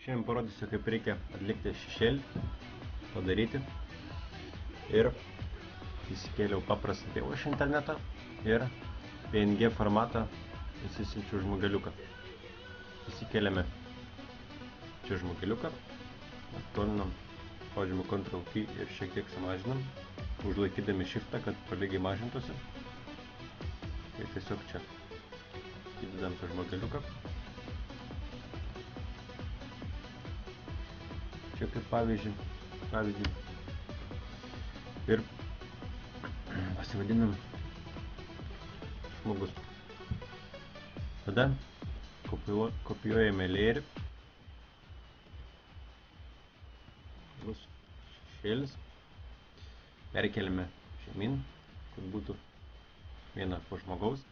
Šiandien parodysiu, kaip reikia atlikti šešėlį, padaryti. Ir įsikėliau paprastą pievą iš interneto ir PNG formatą įsisiunčiu žmogeliuką. Įsikėlėme čia žmogeliuką, aktualinam, spaudžiame Ctrl key ir šiek tiek sumažinam, užlaikydami shiftą, kad tolygiai mažintųsi. Ir tiesiog čia įdedam tą žmogeliuką. Čia kaip pavyzdžiui. Ir pasivadinam žmogus. Tada kopijuojame layerį. Bus šešėlis. Perkeliame žemyn, kad būtų viena po žmogaus.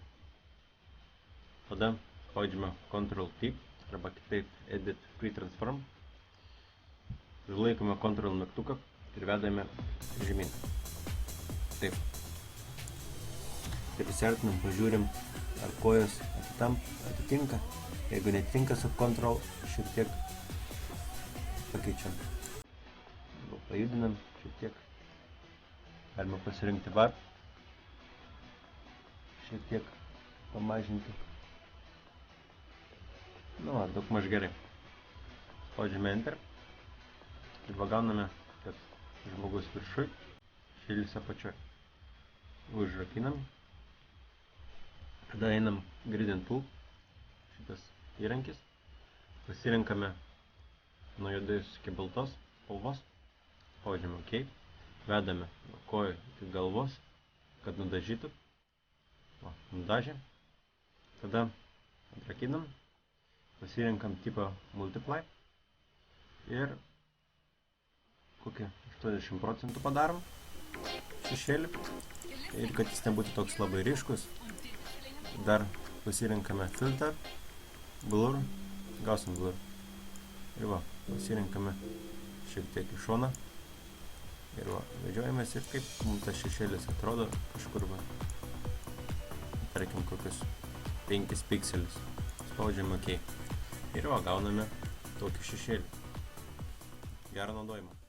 Tada spaudžiame Ctrl T arba kitaip Edit Free Transform. Užlaikome Ctrl mygtuką ir vedame žemyn. Taip. Taip įsiartinam, pažiūrim, ar kojos atitinka. Jeigu netinka su Ctrl, šiek tiek pakeičiam. Pajudinam šiek tiek. Galima pasirinkti var. Šiek tiek pamažinti. Daug maž gerai. Spaudžiame Enter. Ir gauname, kad žmogus viršui, šešėlis apačioj. Užrakinam. Tada einam Gradient Tool, šitas įrankis. Pasirenkame nuo juodais iki baltos spalvos. Spaudžiame OK. Vedame nuo kojų iki galvos, kad nudažytų. Nudažė. Tada atrakinam. Pasirenkam tipą Multiply. Ir kokį 80% padarom šešėlį. Ir kad jis nebūtų toks labai ryškus, dar pasirenkame Filter, Blur, gausim Blur. Ir pasirenkame šiek tiek į šoną. Ir vedžiojamės ir kaip mums tas šešėlis atrodo kažkur tarkim kokius 5 pikselius. Spaudžiam OK. Ir gauname tokį šešėlį. Gerą naudojimą.